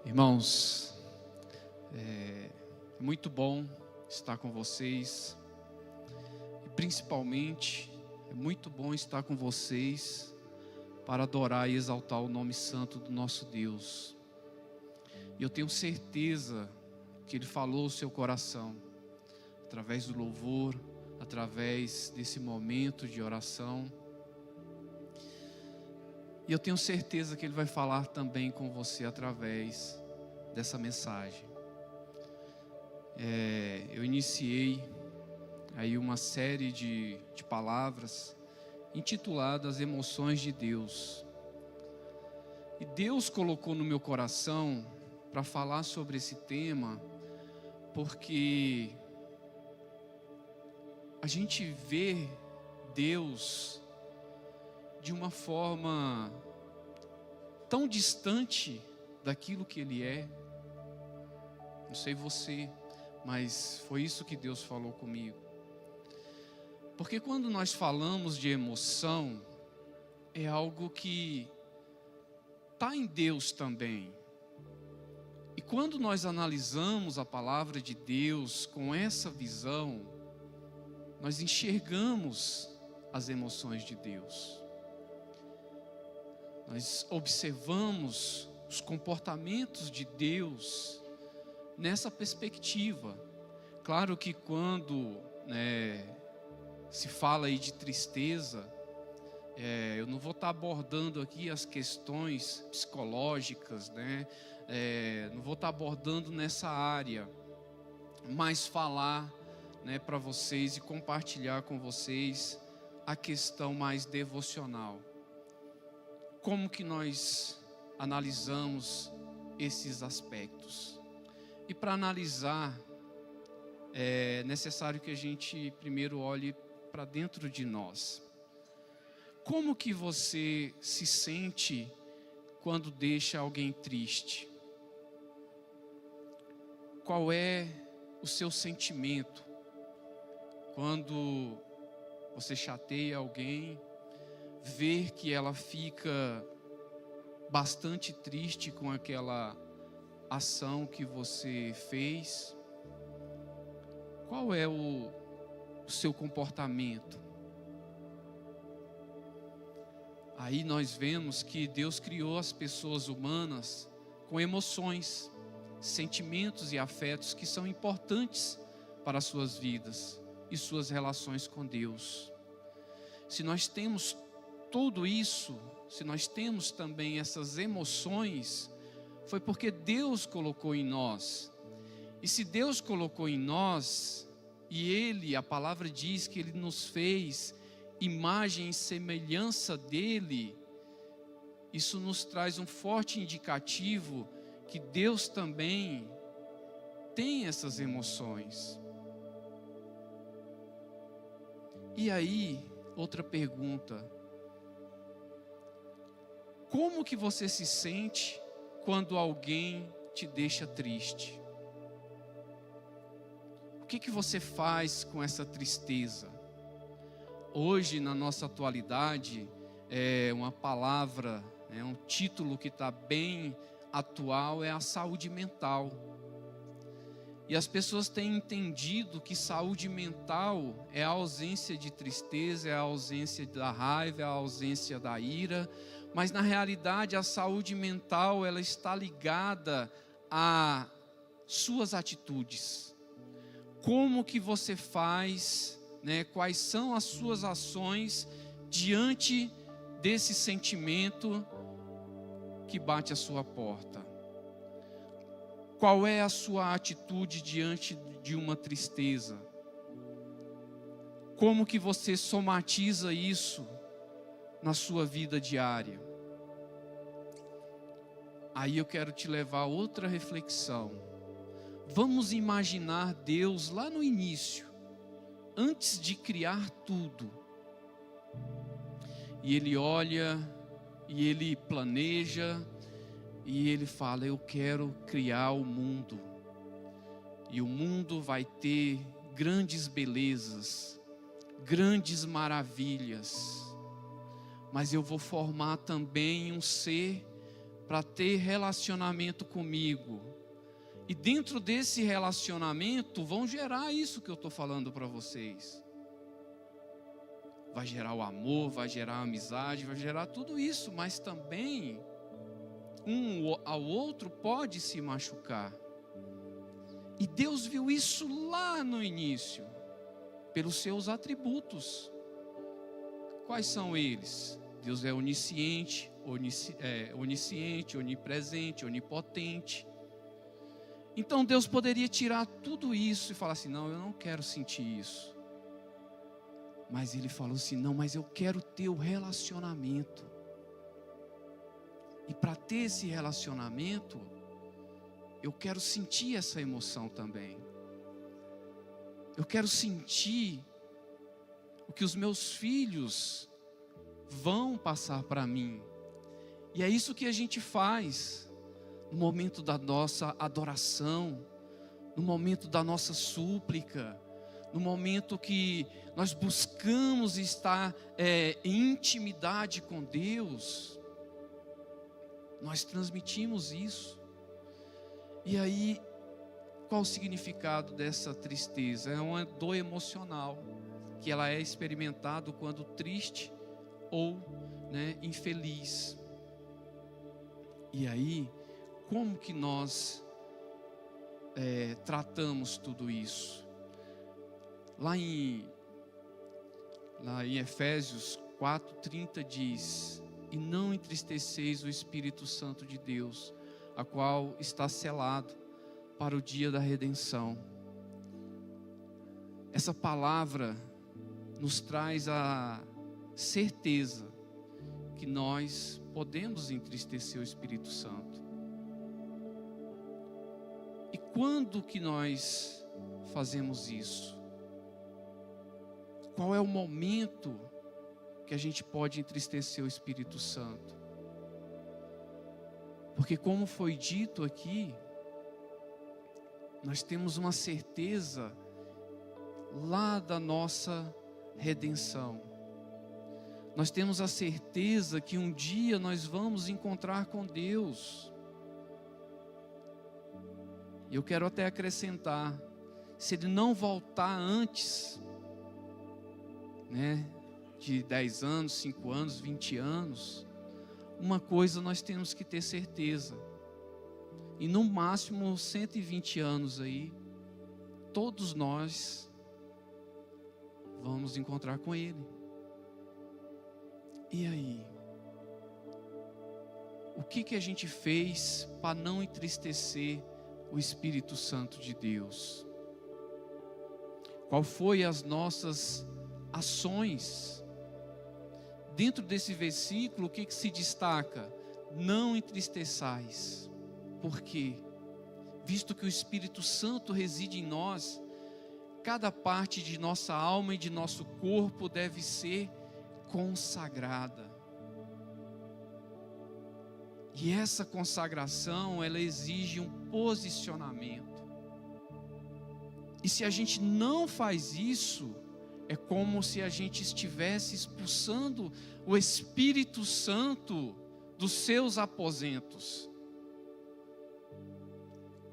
Irmãos, é muito bom estar com vocês e principalmente é muito bom estar com vocês para adorar e exaltar o nome santo do nosso Deus. E eu tenho certeza que Ele falou o seu coração através do louvor, através desse momento de oração. E eu tenho certeza que Ele vai falar também com você através dessa mensagem. Eu iniciei aí uma série de palavras intituladas Emoções de Deus. E Deus colocou no meu coração para falar sobre esse tema, porque a gente vê Deus de uma forma tão distante daquilo que Ele é. Não sei você, mas foi isso que Deus falou comigo. Porque quando nós falamos de emoção, é algo que está em Deus também. E quando nós analisamos a palavra de Deus com essa visão, nós enxergamos as emoções de Deus. Nós observamos os comportamentos de Deus nessa perspectiva. Claro que quando se fala aí de tristeza, eu não vou estar abordando aqui as questões psicológicas, não vou estar abordando nessa área, mas falar para vocês e compartilhar com vocês a questão mais devocional. Como que nós analisamos esses aspectos? E para analisar, é necessário que a gente primeiro olhe para dentro de nós. Como que você se sente quando deixa alguém triste? Qual é o seu sentimento quando você chateia alguém, ver que ela fica bastante triste com aquela ação que você fez? Qual é o seu comportamento? Aí nós vemos que Deus criou as pessoas humanas com emoções, sentimentos e afetos que são importantes para as suas vidas e suas relações com Deus. Se nós temos tudo isso, se nós temos também essas emoções, foi porque Deus colocou em nós. E se Deus colocou em nós, e a palavra diz que Ele nos fez imagem e semelhança dEle, isso nos traz um forte indicativo que Deus também tem essas emoções. E aí, outra pergunta: como que você se sente quando alguém te deixa triste? O que você faz com essa tristeza? Hoje, na nossa atualidade, uma palavra, um título que está bem atual, é a saúde mental. E as pessoas têm entendido que saúde mental é a ausência de tristeza, é a ausência da raiva, é a ausência da ira. Mas na realidade a saúde mental, ela está ligada a suas atitudes. Como que você faz, quais são as suas ações diante desse sentimento que bate à sua porta? Qual é a sua atitude diante de uma tristeza? Como que você somatiza isso na sua vida diária? Aí eu quero te levar a outra reflexão. Vamos imaginar Deus lá no início, antes de criar tudo. E Ele olha, e Ele planeja, e Ele fala: eu quero criar o mundo. E o mundo vai ter grandes belezas, grandes maravilhas. Mas eu vou formar também um ser para ter relacionamento comigo. E dentro desse relacionamento vão gerar isso que eu estou falando para vocês. Vai gerar o amor, vai gerar a amizade, vai gerar tudo isso, mas também um ao outro pode se machucar. E Deus viu isso lá no início, pelos seus atributos. Quais são eles? Deus é onisciente, onipresente, onipotente. Então Deus poderia tirar tudo isso e falar assim: não, eu não quero sentir isso. Mas Ele falou assim: não, mas eu quero ter o relacionamento. E para ter esse relacionamento, eu quero sentir essa emoção também. Eu quero sentir o que os meus filhos vão passar para mim. E é isso que a gente faz no momento da nossa adoração, no momento da nossa súplica, no momento que nós buscamos estar em intimidade com Deus. Nós transmitimos isso. E aí, qual o significado dessa tristeza? É uma dor emocional, que ela é experimentada quando triste ou infeliz. E aí, como que nós tratamos tudo isso? Lá em Efésios 4:30 diz: e não entristeceis o Espírito Santo de Deus, a qual está selado para o dia da redenção. Essa palavra nos traz a certeza que nós podemos entristecer o Espírito Santo. E quando que nós fazemos isso? Qual é o momento que a gente pode entristecer o Espírito Santo? Porque, como foi dito aqui, nós temos uma certeza lá da nossa redenção. Nós temos a certeza que um dia nós vamos encontrar com Deus. E eu quero até acrescentar: se Ele não voltar antes, de 10 anos, 5 anos, 20 anos, uma coisa nós temos que ter certeza: e no máximo 120 anos aí, todos nós vamos encontrar com Ele. E aí? O que a gente fez para não entristecer o Espírito Santo de Deus? Qual foi as nossas ações? Dentro desse versículo, o que se destaca? Não entristeçais. Por quê? Visto que o Espírito Santo reside em nós, cada parte de nossa alma e de nosso corpo deve ser consagrada. E essa consagração, ela exige um posicionamento. E se a gente não faz isso, é como se a gente estivesse expulsando o Espírito Santo dos seus aposentos.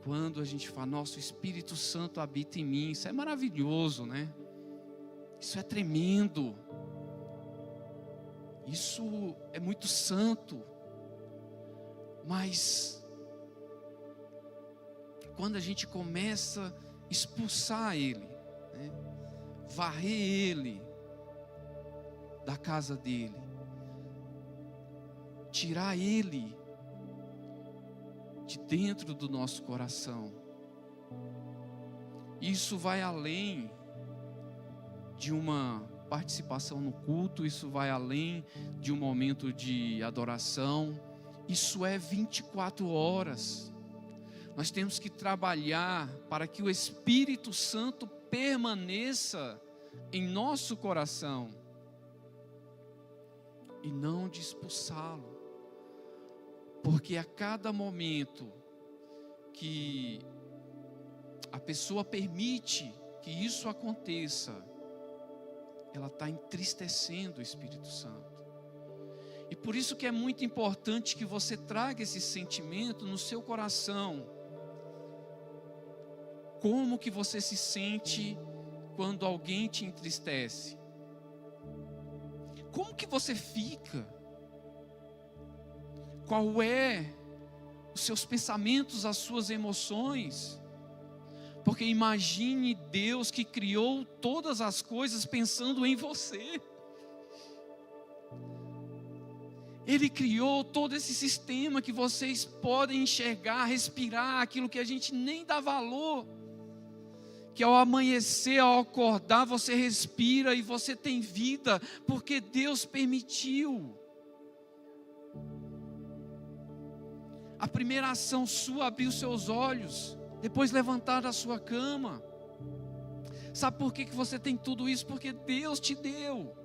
Quando a gente fala: nossa, o Espírito Santo habita em mim, isso é maravilhoso, né? Isso é tremendo. Isso é muito santo. Mas quando a gente começa a expulsar Ele, varrer Ele da casa dele, tirar Ele de dentro do nosso coração, isso vai além de uma participação no culto, isso vai além de um momento de adoração. Isso é 24 horas. Nós temos que trabalhar para que o Espírito Santo permaneça em nosso coração e não de expulsá-lo. Porque a cada momento que a pessoa permite que isso aconteça, ela está entristecendo o Espírito Santo. E por isso que é muito importante que você traga esse sentimento no seu coração. Como que você se sente quando alguém te entristece? Como que você fica? Qual é os seus pensamentos, as suas emoções? Porque imagine Deus que criou todas as coisas pensando em você. Ele criou todo esse sistema que vocês podem enxergar, respirar, aquilo que a gente nem dá valor. Que ao amanhecer, ao acordar, você respira e você tem vida, porque Deus permitiu. A primeira ação sua, abrir os seus olhos, depois levantar da sua cama. Sabe por que você tem tudo isso? Porque Deus te deu.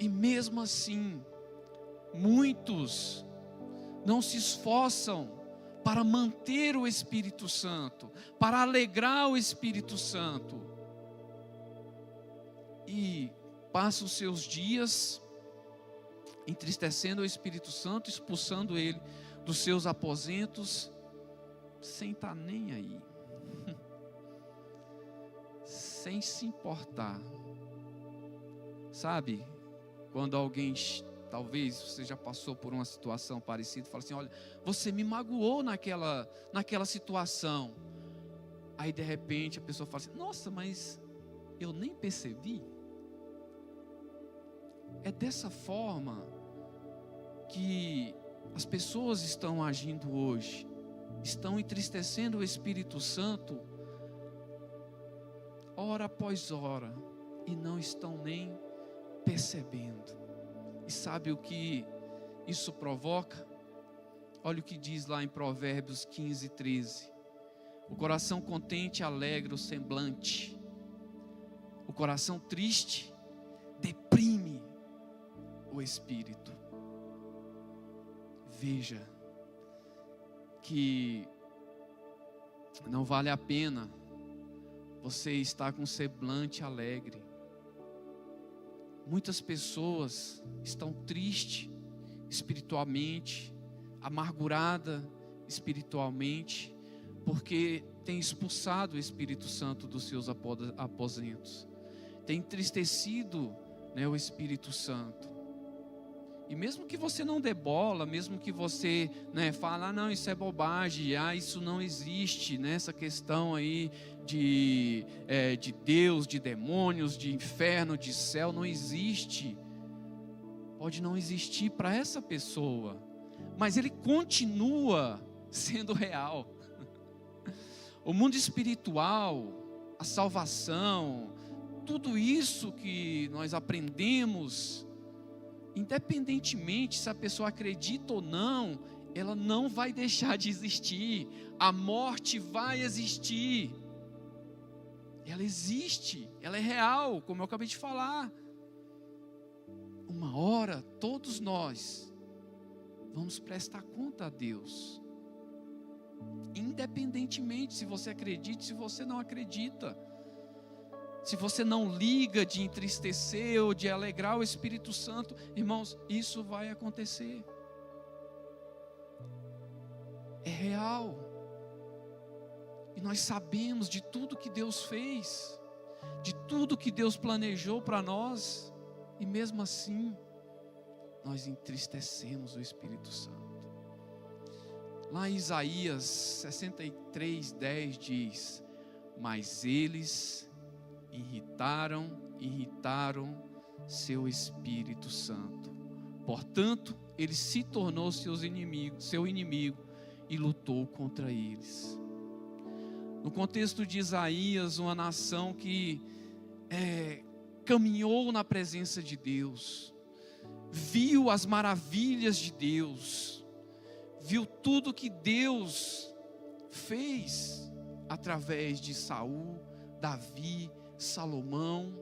E mesmo assim, muitos não se esforçam para manter o Espírito Santo, para alegrar o Espírito Santo. E passam os seus dias entristecendo o Espírito Santo, expulsando ele dos seus aposentos, sem estar nem aí, sem se importar. Sabe, quando alguém, talvez você já passou por uma situação parecida, fala assim: olha, você me magoou naquela situação. Aí de repente a pessoa fala assim: nossa, mas eu nem percebi. É dessa forma que as pessoas estão agindo hoje, estão entristecendo o Espírito Santo, hora após hora, e não estão nem percebendo. E sabe o que isso provoca? Olha o que diz lá em Provérbios 15, 13. O coração contente alegra o semblante, o coração triste deprime o espírito. Veja que não vale a pena você estar com um semblante alegre. Muitas pessoas estão tristes espiritualmente, amarguradas espiritualmente, porque tem expulsado o Espírito Santo dos seus aposentos, tem entristecido, o Espírito Santo. E mesmo que você não dê bola, mesmo que você fale: não, isso é bobagem, isso não existe, essa questão aí de Deus, de demônios, de inferno, de céu, não existe. Pode não existir para essa pessoa, mas ele continua sendo real. O mundo espiritual, a salvação, tudo isso que nós aprendemos, independentemente se a pessoa acredita ou não, ela não vai deixar de existir. A morte vai existir. Ela existe, ela é real, como eu acabei de falar. Uma hora, todos nós vamos prestar conta a Deus. Independentemente se você acredita, se você não acredita. Se você não liga de entristecer ou de alegrar o Espírito Santo, irmãos, isso vai acontecer. É real. E nós sabemos de tudo que Deus fez, de tudo que Deus planejou para nós, e mesmo assim, nós entristecemos o Espírito Santo. Lá em Isaías 63, 10 diz: mas eles irritaram seu Espírito Santo. Portanto, ele se tornou seu inimigo e lutou contra eles. No contexto de Isaías, uma nação que caminhou na presença de Deus, viu as maravilhas de Deus, viu tudo que Deus fez através de Saul, Davi, Salomão.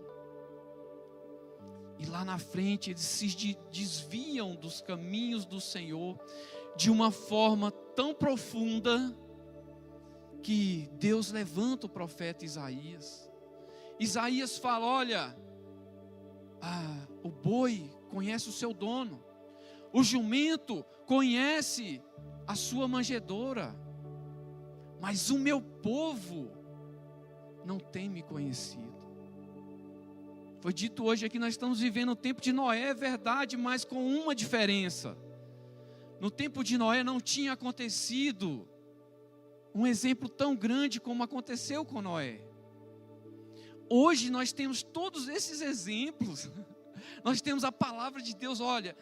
E lá na frente eles se desviam dos caminhos do Senhor de uma forma tão profunda que Deus levanta o profeta Isaías. Isaías fala: olha, o boi conhece o seu dono, O jumento conhece a sua manjedoura, mas o meu povo não tem me conhecido. Foi dito hoje aqui, nós estamos vivendo o tempo de Noé, é verdade, mas com uma diferença. No tempo de Noé não tinha acontecido um exemplo tão grande como aconteceu com Noé. Hoje nós temos todos esses exemplos. Nós temos a palavra de Deus, olha,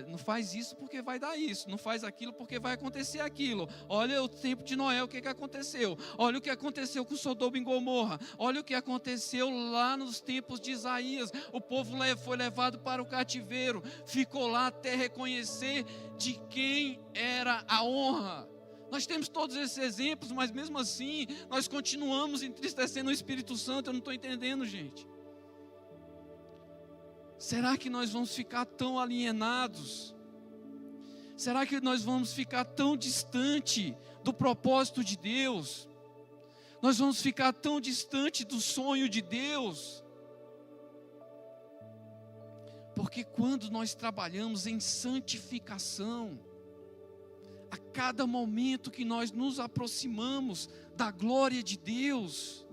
não faz isso porque vai dar isso, não faz aquilo porque vai acontecer aquilo. Olha o tempo de Noé, o que aconteceu? Olha o que aconteceu com Sodoma e Gomorra. Olha o que aconteceu lá nos tempos de Isaías. O povo foi levado para o cativeiro, ficou lá até reconhecer de quem era a honra. Nós temos todos esses exemplos, mas mesmo assim, nós continuamos entristecendo o Espírito Santo. Eu não estou entendendo, gente. Será que nós vamos ficar tão alienados? Será que nós vamos ficar tão distante do propósito de Deus? Nós vamos ficar tão distante do sonho de Deus? Porque quando nós trabalhamos em santificação, a cada momento que nós nos aproximamos da glória de Deus,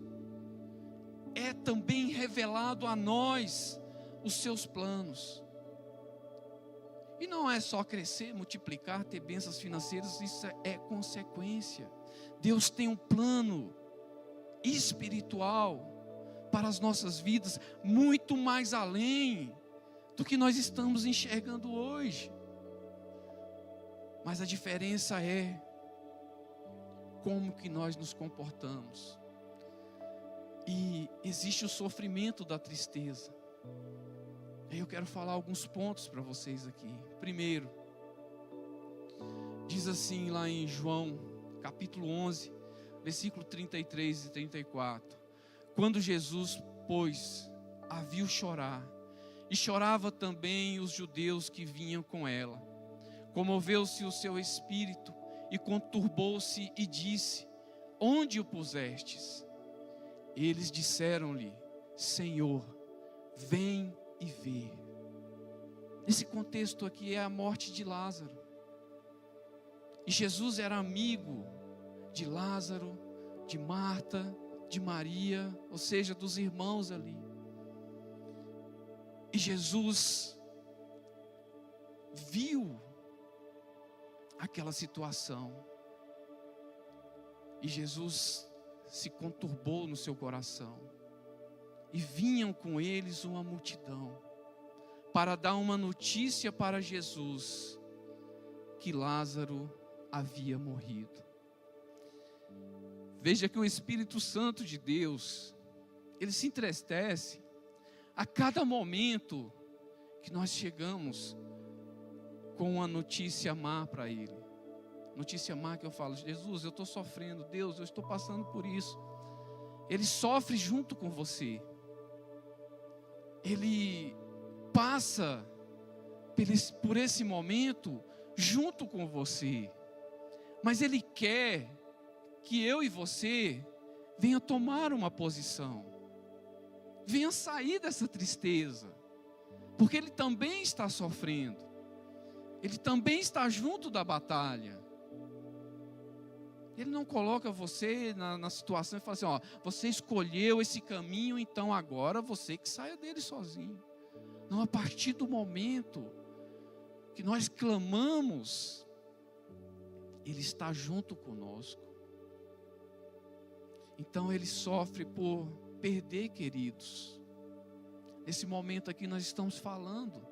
é também revelado a nós os seus planos. E não é só crescer, multiplicar, ter bênçãos financeiras, isso é consequência. Deus tem um plano espiritual para as nossas vidas, muito mais além do que nós estamos enxergando hoje. Mas a diferença é como que nós nos comportamos. E existe o sofrimento da tristeza. Eu quero falar alguns pontos para vocês aqui. Primeiro, diz assim lá em João, capítulo 11, versículo 33 e 34. Quando Jesus, pois, a viu chorar, e chorava também os judeus que vinham com ela, comoveu-se o seu espírito e conturbou-se e disse: onde o pusestes? Eles disseram-lhe: Senhor, vem e vê. Esse contexto aqui é a morte de Lázaro. E Jesus era amigo de Lázaro, de Marta, de Maria, ou seja, dos irmãos ali. E Jesus viu aquela situação. E Jesus se conturbou no seu coração. E vinham com eles uma multidão para dar uma notícia para Jesus que Lázaro havia morrido. Veja que o Espírito Santo de Deus, ele se entristece a cada momento que nós chegamos com uma notícia má para ele. Notícia má que eu falo: Jesus, eu estou sofrendo, Deus, eu estou passando por isso. Ele sofre junto com você. Ele passa por esse momento junto com você. Mas Ele quer que eu e você venha tomar uma posição. Venha sair dessa tristeza. Porque Ele também está sofrendo. Ele também está junto da batalha. Ele não coloca você na situação e fala assim: ó, você escolheu esse caminho, então agora você que saia dele sozinho. Não, a partir do momento que nós clamamos, Ele está junto conosco. Então Ele sofre por perder queridos. Nesse momento aqui nós estamos falando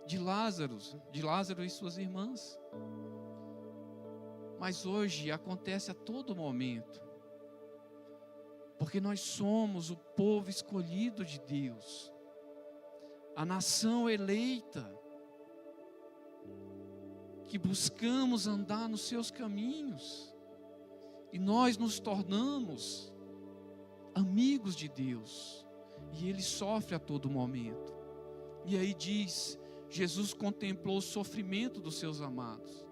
de Lázaro e suas irmãs. Mas hoje acontece a todo momento, porque nós somos o povo escolhido de Deus, a nação eleita, que buscamos andar nos seus caminhos, e nós nos tornamos amigos de Deus, e Ele sofre a todo momento. E aí diz: Jesus contemplou o sofrimento dos seus amados.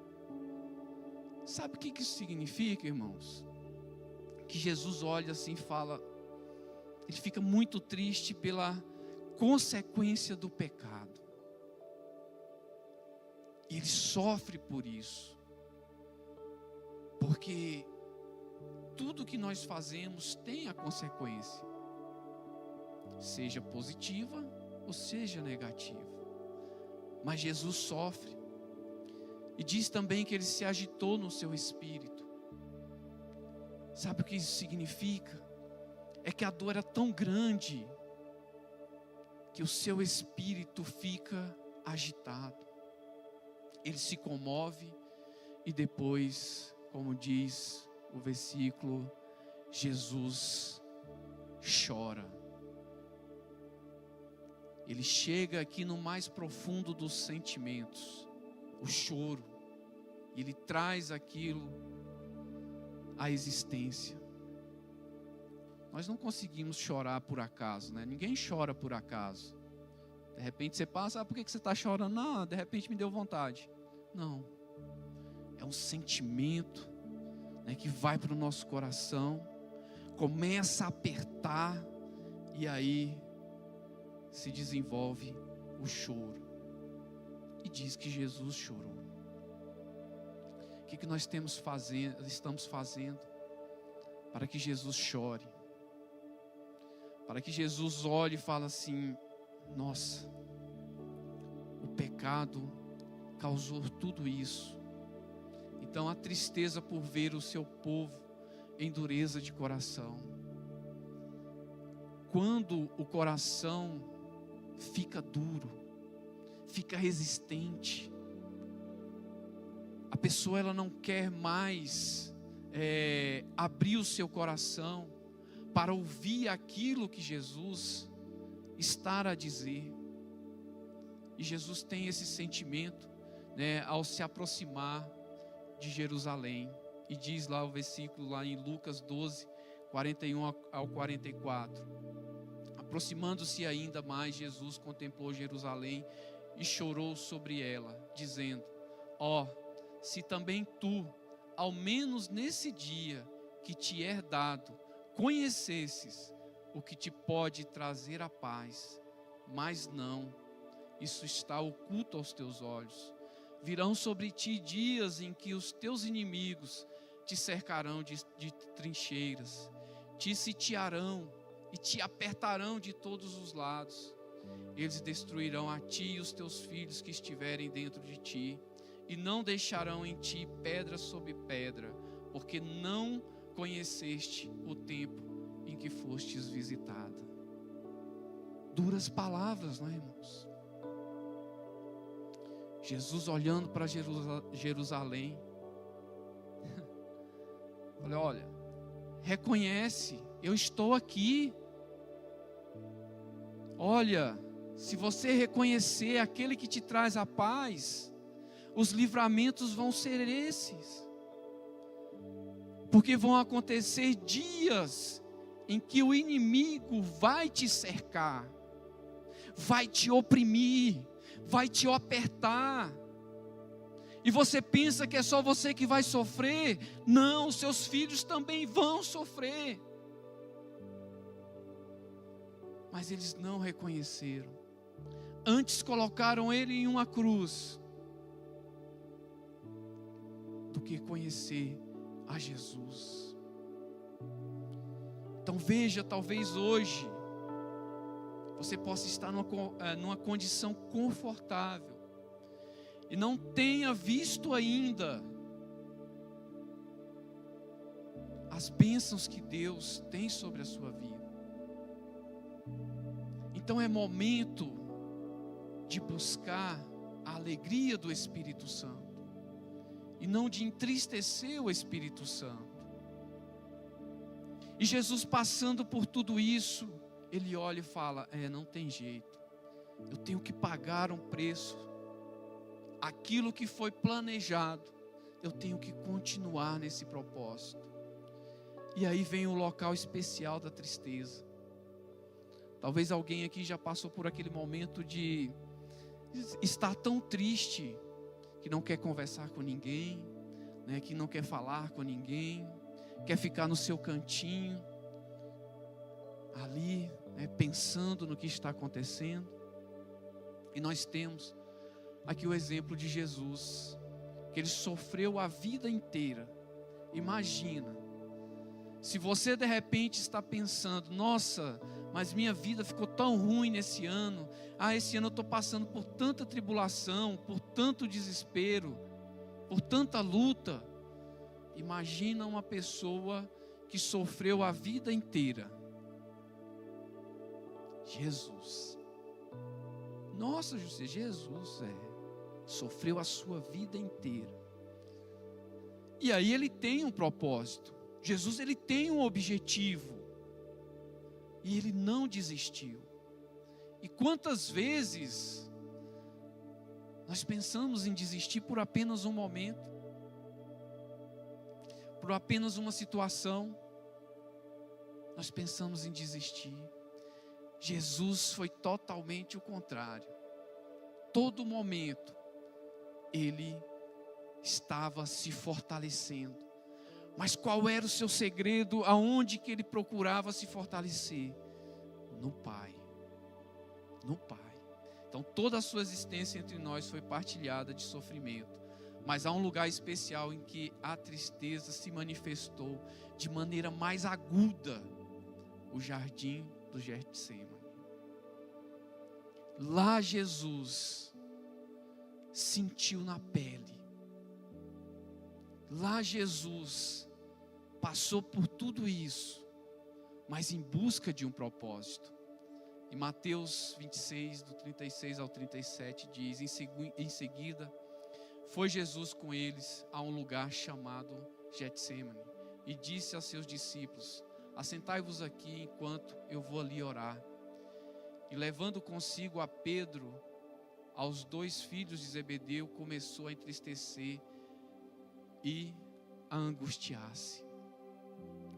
Sabe o que isso significa, irmãos? Que Jesus olha assim e fala, Ele fica muito triste pela consequência do pecado. Ele sofre por isso. Porque tudo que nós fazemos tem a consequência, seja positiva ou seja negativa. Mas Jesus sofre. E diz também que ele se agitou no seu espírito. Sabe o que isso significa? É que a dor era tão grande que o seu espírito fica agitado. Ele se comove e depois, como diz o versículo, Jesus chora. Ele chega aqui no mais profundo dos sentimentos, o choro. Ele traz aquilo à existência. Nós não conseguimos chorar por acaso, né? Ninguém chora por acaso. De repente você passa, por que você está chorando? Não, de repente me deu vontade. Não. É um sentimento, né, que vai para o nosso coração, começa a apertar e aí se desenvolve o choro. E diz que Jesus chorou. O que nós estamos fazendo para que Jesus chore? Para que Jesus olhe e fale assim: nossa, o pecado causou tudo isso. Então a tristeza por ver o seu povo em dureza de coração. Quando o coração fica duro, fica resistente, a pessoa ela não quer mais abrir o seu coração para ouvir aquilo que Jesus está a dizer. E Jesus tem esse sentimento, né, ao se aproximar de Jerusalém. E diz lá o versículo lá em Lucas 12, 41 ao 44. Aproximando-se ainda mais, Jesus contemplou Jerusalém e chorou sobre ela, dizendo: ó, se também tu, ao menos nesse dia que te é dado, conhecesses o que te pode trazer a paz, mas não, isso está oculto aos teus olhos. Virão sobre ti dias em que os teus inimigos te cercarão de trincheiras, te sitiarão e te apertarão de todos os lados. Eles destruirão a ti e os teus filhos que estiverem dentro de ti, e não deixarão em ti pedra sobre pedra, porque não conheceste o tempo em que fostes visitada. Duras palavras, não é, irmãos? Jesus olhando para Jerusalém, olha, reconhece, eu estou aqui. Olha, se você reconhecer aquele que te traz a paz, os livramentos vão ser esses. Porque vão acontecer dias em que o inimigo vai te cercar, vai te oprimir, vai te apertar. E você pensa que é só você que vai sofrer. Não, seus filhos também vão sofrer. Mas eles não reconheceram. Antes colocaram ele em uma cruz do que conhecer a Jesus. Então veja, talvez hoje você possa estar numa condição confortável e não tenha visto ainda as bênçãos que Deus tem sobre a sua vida. Então é momento de buscar a alegria do Espírito Santo e não de entristecer o Espírito Santo. E Jesus, passando por tudo isso, ele olha e fala: não tem jeito, eu tenho que pagar um preço. Aquilo que foi planejado, eu tenho que continuar nesse propósito. E aí vem o local especial da tristeza. Talvez alguém aqui já passou por aquele momento de estar tão triste que não quer conversar com ninguém, né, que não quer falar com ninguém, quer ficar no seu cantinho, ali, né, pensando no que está acontecendo. E nós temos aqui o exemplo de Jesus, que ele sofreu a vida inteira. Imagina, se você de repente está pensando: nossa, mas minha vida ficou tão ruim nesse ano. Esse ano eu estou passando por tanta tribulação, por tanto desespero, por tanta luta. Imagina uma pessoa que sofreu a vida inteira. Jesus. Nossa, José, Jesus sofreu a sua vida inteira. E aí ele tem um propósito. Jesus, ele tem um objetivo. E ele não desistiu. E quantas vezes nós pensamos em desistir por apenas um momento, por apenas uma situação, nós pensamos em desistir. Jesus foi totalmente o contrário. Todo momento, ele estava se fortalecendo. Mas qual era o seu segredo? Aonde que ele procurava se fortalecer? No Pai. No Pai. Então toda a sua existência entre nós foi partilhada de sofrimento. Mas há um lugar especial em que a tristeza se manifestou de maneira mais aguda. O jardim do Getsemane. Lá Jesus sentiu na pele. Lá Jesus passou por tudo isso, mas em busca de um propósito. Em Mateus 26, do 36 ao 37, diz: em seguida, foi Jesus com eles a um lugar chamado Getsemane, e disse a seus discípulos: assentai-vos aqui enquanto eu vou ali orar. E levando consigo a Pedro, aos 2 filhos de Zebedeu, começou a entristecer e a angustiar-se.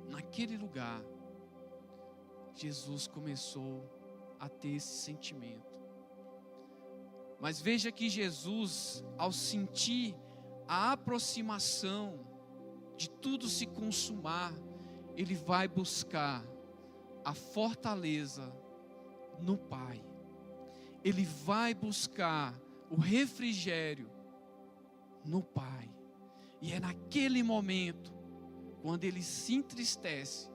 Naquele lugar, Jesus começou a ter esse sentimento. Mas veja que Jesus, ao sentir a aproximação de tudo se consumar, ele vai buscar a fortaleza no Pai. Ele vai buscar o refrigério no Pai. E é naquele momento, quando ele se entristece,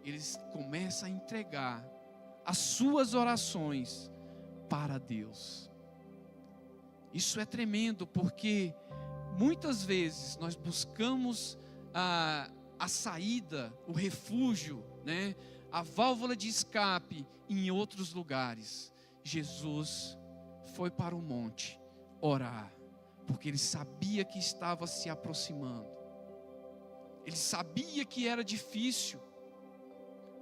ele começa a entregar as suas orações para Deus. Isso é tremendo, porque muitas vezes nós buscamos a saída, o refúgio, né? A válvula de escape em outros lugares. Jesus foi para o monte orar, porque ele sabia que estava se aproximando. Ele sabia que era difícil,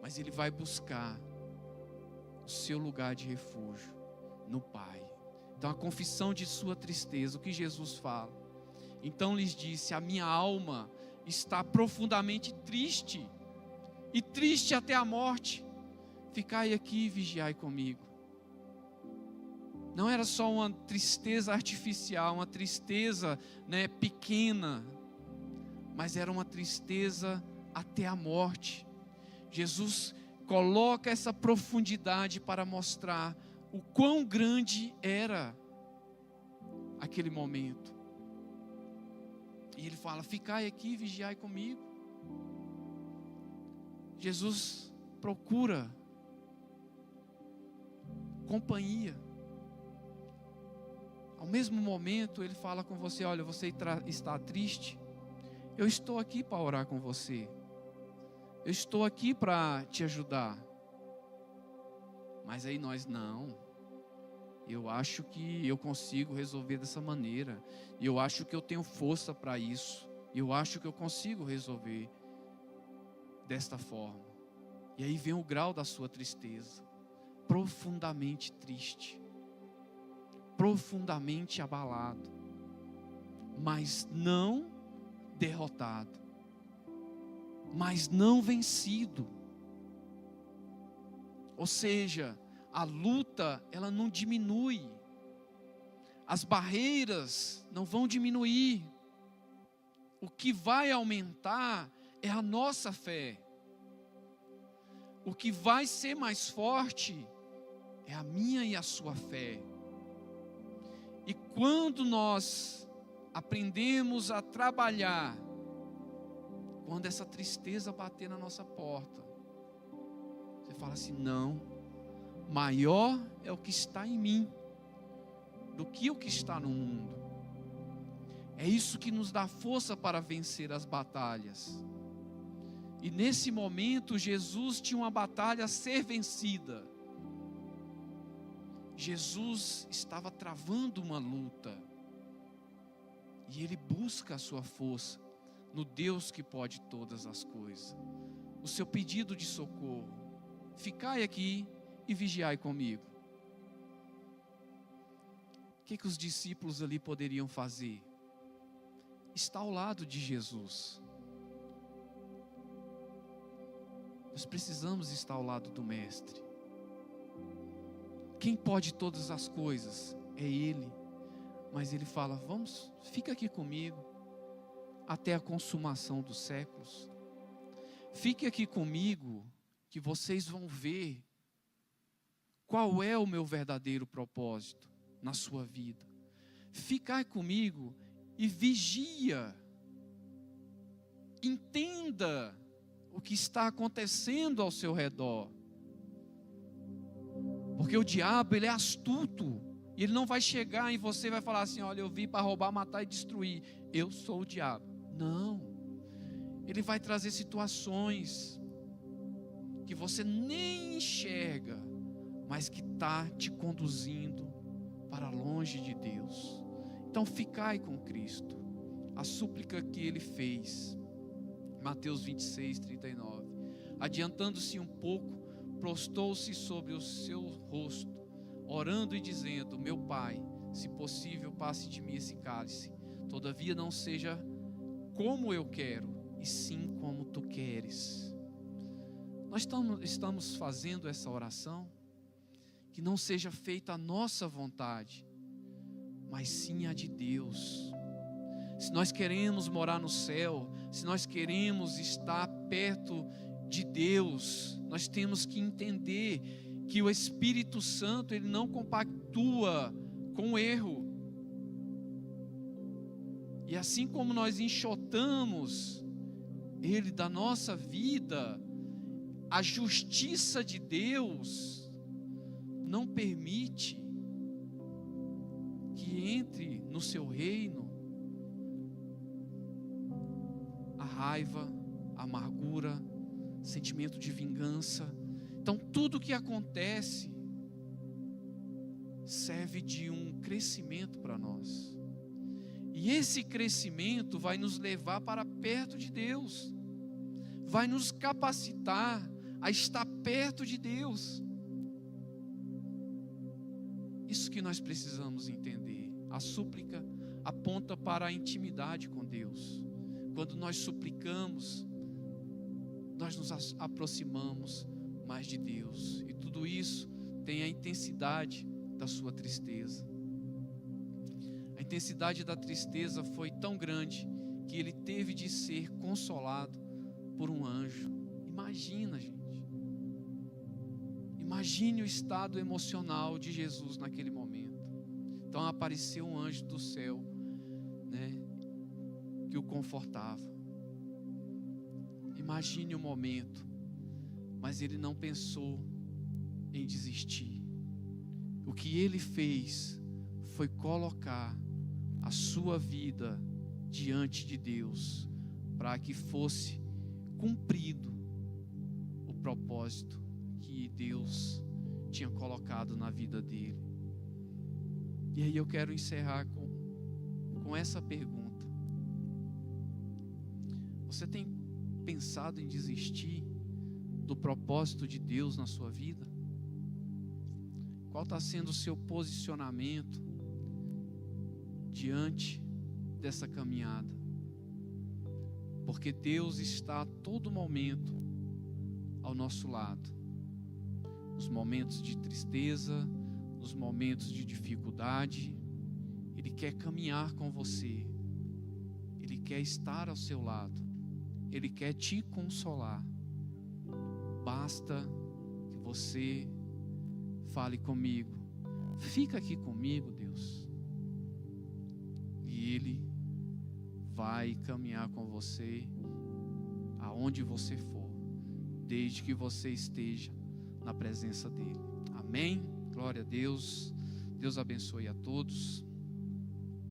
mas ele vai buscar o seu lugar de refúgio no Pai. Então a confissão de sua tristeza, o que Jesus fala? Então lhes disse: a minha alma está profundamente triste, e triste até a morte. Ficai aqui e vigiai comigo. Não era só uma tristeza artificial, uma tristeza, pequena, mas era uma tristeza até a morte. Jesus coloca essa profundidade para mostrar o quão grande era aquele momento. E ele fala: ficai aqui e vigiai comigo. Jesus procura companhia. Ao mesmo momento ele fala com você: olha, você está triste? Eu estou aqui para orar com você. Eu estou aqui para te ajudar. Mas aí nós não. Eu acho que eu consigo resolver dessa maneira. Eu acho que eu tenho força para isso. Eu acho que eu consigo resolver desta forma. E aí vem o grau da sua tristeza. Profundamente triste. Profundamente abalado. Mas não derrotado. Mas não vencido. Ou seja, a luta, ela não diminui. As barreiras não vão diminuir. O que vai aumentar é a nossa fé. O que vai ser mais forte é a minha e a sua fé. E quando nós aprendemos a trabalhar, quando essa tristeza bater na nossa porta, você fala assim: não, maior é o que está em mim do que o que está no mundo. É isso que nos dá força para vencer as batalhas. E nesse momento Jesus tinha uma batalha a ser vencida. Jesus estava travando uma luta. E ele busca a sua força no Deus que pode todas as coisas. O seu pedido de socorro: ficai aqui e vigiai comigo. O que os discípulos ali poderiam fazer? Estar ao lado de Jesus. Nós precisamos estar ao lado do Mestre. Quem pode todas as coisas é Ele. Mas Ele fala: vamos, fica aqui comigo até a consumação dos séculos. Fique aqui comigo, que vocês vão ver qual é o meu verdadeiro propósito na sua vida. Ficar comigo e vigia. Entenda o que está acontecendo ao seu redor. Porque o diabo, ele é astuto. E ele não vai chegar em você e vai falar assim: olha, eu vim para roubar, matar e destruir. Eu sou o diabo. Não. Ele vai trazer situações que você nem enxerga, mas que está te conduzindo para longe de Deus. Então ficai com Cristo. A súplica que ele fez, Mateus 26, 39. Adiantando-se um pouco, prostou-se sobre o seu rosto, orando e dizendo: meu Pai, se possível, passe de mim esse cálice. Todavia não seja como eu quero, e sim como tu queres. Nós estamos fazendo essa oração, que não seja feita a nossa vontade, mas sim a de Deus. Se nós queremos morar no céu, se nós queremos estar perto de Deus, nós temos que entender que o Espírito Santo, ele não compactua com o erro. E assim como nós enxotamos ele da nossa vida, a justiça de Deus não permite que entre no seu reino a raiva, a amargura, sentimento de vingança. Então tudo que acontece serve de um crescimento para nós. E esse crescimento vai nos levar para perto de Deus, vai nos capacitar a estar perto de Deus. Isso que nós precisamos entender. A súplica aponta para a intimidade com Deus. Quando nós suplicamos, nós nos aproximamos mais de Deus. E tudo isso tem a intensidade da sua tristeza. A intensidade da tristeza foi tão grande que ele teve de ser consolado por um anjo. Imagina, gente. Imagine o estado emocional de Jesus naquele momento. Então apareceu um anjo do céu, né, que o confortava. Imagine o momento, mas ele não pensou em desistir. O que ele fez foi colocar a sua vida diante de Deus, para que fosse cumprido o propósito que Deus tinha colocado na vida dele. E aí eu quero encerrar com essa pergunta: você tem pensado em desistir do propósito de Deus na sua vida? Qual está sendo o seu posicionamento diante dessa caminhada? Porque Deus está a todo momento ao nosso lado. Nos momentos de tristeza, nos momentos de dificuldade, Ele quer caminhar com você. Ele quer estar ao seu lado. Ele quer te consolar. Basta que você fale comigo: fica aqui comigo, Deus. e Ele vai caminhar com você aonde você for, desde que você esteja na presença dEle. Amém? Glória a Deus. Deus abençoe a todos.